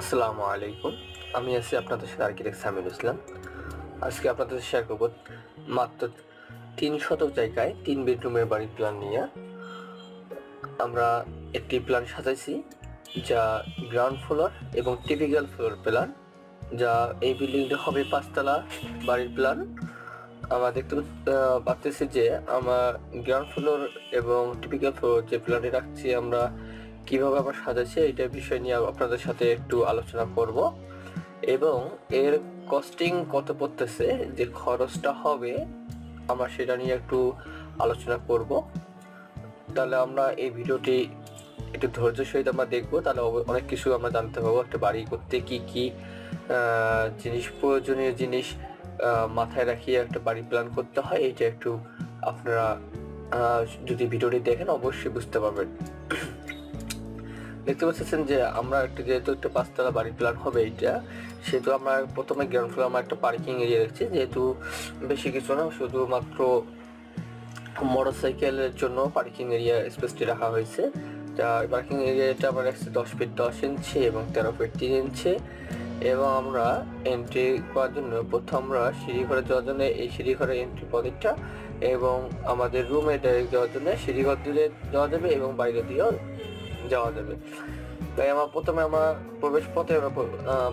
আসসালামু আলাইকুম। আমি আছি আপনাদের সাথে আর্কিটেক্ট সামির ইসলাম। আজকে আপনাদের সাথে শেয়ার করব মাত্র ৩ শতক জায়গায় ৩ বেডরুমের বাড়ির প্ল্যান নিয়ে। আমরা একটি প্ল্যান সাজাইছি যা গ্রাউন্ড ফ্লোর এবং টিপিক্যাল ফ্লোর প্ল্যান, যা এই বিল্ডিংটা হবে ৫ তলা বাড়ির প্ল্যান। আমরা দেখতে পাচ্ছি যে আমার গ্রাউন্ড ফ্লোর এবং টিপিক্যাল ফ্লোর যে প্ল্যানটি রাখছি আমরা কিভাবে আমরা সাজাচ্ছি এইটার বিষয় নিয়ে আপনাদের সাথে একটু আলোচনা করব এবং এর কস্টিং কত পড়তেছে, যে খরচটা হবে আমরা সেটা নিয়ে একটু আলোচনা করব। তাহলে আমরা এই ভিডিওটি একটু ধৈর্য সহিত আমরা দেখবো, তাহলে অনেক কিছু আমরা জানতে পারবো। একটা বাড়ি করতে কি কি জিনিস, প্রয়োজনীয় জিনিস মাথায় রাখিয়ে একটা বাড়ি প্ল্যান করতে হয়, এইটা একটু আপনারা যদি ভিডিওটি দেখেন অবশ্যই বুঝতে পারবেন। দেখতে পাচ্ছেন যে আমরা যেহেতু একটা ৫ তলা বাড়ির প্ল্যান হবে এইটা, সেহেতু আমরা প্রথমে গ্রাউন্ড ফ্লোর আমরা একটা পার্কিং এরিয়া রাখছি, যেহেতু বেশি কিছু না, শুধুমাত্র মোটরসাইকেলের জন্য পার্কিং এরিয়া স্পেসটি রাখা হয়েছে। পার্কিং এরিয়াটা আমরা রাখছি 10 ফিট 10 ইঞ্চি এবং 13 ফিট 3 ইঞ্চি। এবং আমরা এন্ট্রি করার জন্য প্রথম আমরা সিঁড়িঘরে যাওয়ার জন্য এই সিঁড়িঘরের এন্ট্রি পথটা, এবং আমাদের রুমে ডাইরেক্ট যাওয়ার জন্য সিঁড়িঘর দিয়ে যাওয়া যাবে এবং বাইরে দিয়েও যাওয়া যাবে। তাই প্রথমে আমার প্রবেশ পথে আমরা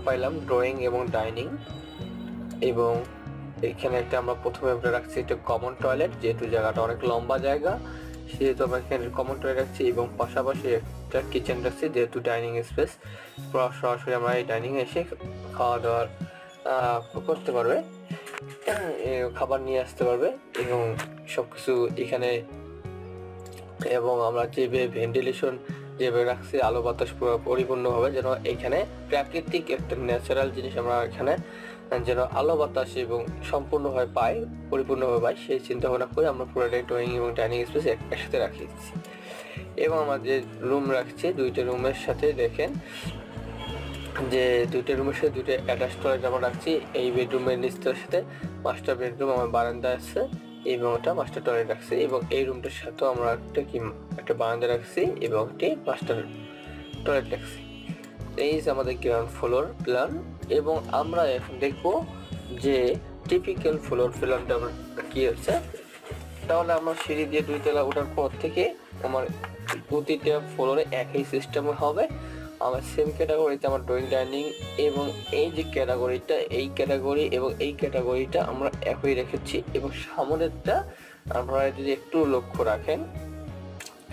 পাইলাম ড্রয়িং এবং ডাইনিং, এবং এখানে আমরা প্রথমে রাখছি একটা কমন টয়লেট, যেহেতু জায়গাটা অনেক লম্বা জায়গা সেহেতু আমরা এখানে কমন টয়লেট রাখছি, এবং পাশাপাশি একটা কিচেন রাখছি, যেহেতু ডাইনিং স্পেস সরাসরি আমরা এই ডাইনিং এসে খাওয়া দাওয়ার করতে পারবে, খাবার নিয়ে আসতে পারবে এবং সবকিছু এখানে। এবং আমরা যেভাবে ভেন্টিলেশন যেভাবে রাখছি, আলো বাতাস পুরো পরিপূর্ণভাবে যেন এখানে প্রাকৃতিক একটা ন্যাচারাল জিনিস আমরা এখানে যেন আলো বাতাস এবং সম্পূর্ণভাবে পাই, পরিপূর্ণভাবে পাই, সেই চিন্তা ভাবনা করে আমরা পুরোটাই ড্রয়িং এবং ডাইনিং স্পেস একসাথে রাখিয়েছি। এবং আমরা যে রুম রাখছি, দুইটা রুমের সাথে দেখেন যে দুইটা রুমের সাথে দুইটা অ্যাটাচ টয়লেট আমরা রাখছি। এই বেডরুমের নিচটার সাথে মাস্টার বেডরুম, আমার বারান্দা আছে এবং ওটা মাস্টার টয়লেট রাখছি, এবং এই রুমটার সাথেও আমরা একটা বারান্দা রাখছি এবং একটি মাস্টার টয়লেট রাখছি। এই যে আমাদের গ্রাউন্ড ফ্লোর প্ল্যান। এবং আমরা এখন দেখব যে টিপিক্যাল ফ্লোর প্ল্যানটা আমার কি হচ্ছে। তাহলে আমরা সিঁড়ি দিয়ে 2 তলা ওঠার পর থেকে আমার প্রতিটা ফ্লোরে একই সিস্টেম হবে। আমার সেম ক্যাটাগরিতে আমার ড্রয়িং ডাইনিং এবং এই যে ক্যাটাগরিটা, এই ক্যাটাগরি এবং এই ক্যাটাগরিটা আমরা একই রেখেছি। এবং সামনেরটা আপনারা যদি একটু লক্ষ্য রাখেন,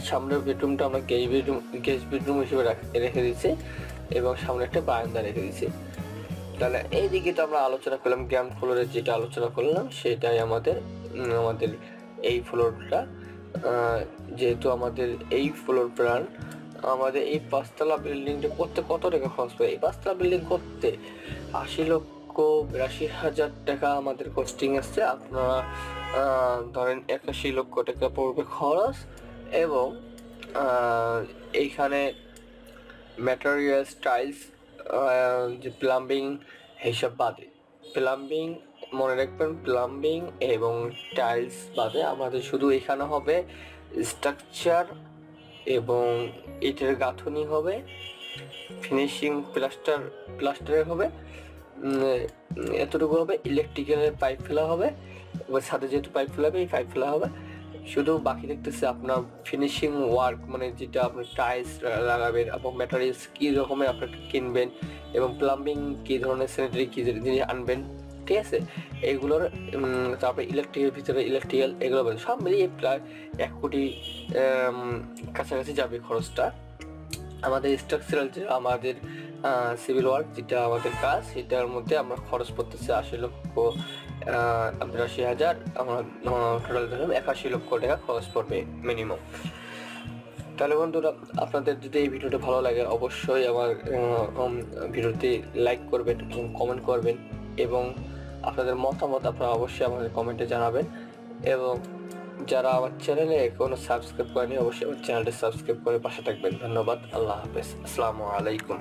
সামনের বেডরুমটা আমরা গেস্ট বেডরুম হিসেবে রেখে দিচ্ছি এবং সামনে একটা বারান্দা রেখে দিচ্ছি। তাহলে এই দিকে তো আমরা আলোচনা করলাম, গ্রাউন্ড ফ্লোরে যেটা আলোচনা করলাম সেটাই আমাদের এই ফ্লোরটা। যেহেতু আমাদের এই ফ্লোর প্ল্যান, আমাদের এই 5 তলা বিল্ডিংটা করতে কত টাকা খরচ পড়ে? এই 5 তলা বিল্ডিং করতে 80,82,000 টাকা আমাদের কস্টিং আসছে। আপনারা ধরেন 81 লক্ষ টাকা পড়বে খরচ। এবং এইখানে ম্যাটেরিয়ালস, টাইলস, যে প্লাম্বিং হিসাব বাদে, প্লাম্বিং মনে রাখবেন, প্লাম্বিং এবং টাইলস বাদে আমাদের শুধু এখানে হবে স্ট্রাকচার এবং ইটের গাঁথনি হবে, ফিনিশিং প্লাস্টারের হবে, এতটুকু হবে। ইলেকট্রিক্যালের পাইপ ফেলা হবে, সাথে যেহেতু পাইপ ফেলা হবে এই পাইপ ফেলা হবে। শুধু বাকি দেখতেছে আপনার ফিনিশিং ওয়ার্ক, মানে যেটা আপনি টাইলস লাগাবেন এবং ম্যাটেরিয়ালস কী রকমের আপনার কিনবেন এবং প্লাম্বিং কী ধরনের স্যানিটারি কী জিনিস আনবেন, ঠিক আছে, এইগুলোর। তারপরে ইলেকট্রিকের ভিতরে ইলেকট্রিক্যাল, এগুলো সব মিলিয়ে প্রায় 1 কোটি কাছাকাছি যাবে খরচটা। আমাদের স্ট্রাকচারাল যে আমাদের সিভিল ওয়ার্ক যেটা আমাদের কাজ, সেটার মধ্যে আমরা খরচ পড়তেছে 80,82,000। আমরা টোটাল ধরুন 81 লক্ষ টাকা খরচ পড়বে মিনিমাম। তাহলে বন্ধুরা, আপনাদের যদি এই ভিডিওটা ভালো লাগে অবশ্যই আমার ভিডিওটি লাইক করবেন এবং কমেন্ট করবেন, এবং আপনাদের মতামত আপনারা অবশ্যই আমাদের কমেন্টে জানাবেন। এবং যারা আমার চ্যানেলে এখনো সাবস্ক্রাইব করেনি অবশ্যই আমার চ্যানেলটি সাবস্ক্রাইব করে পাশে থাকবেন। ধন্যবাদ। আল্লাহ হাফেজ। আসসালামু আলাইকুম।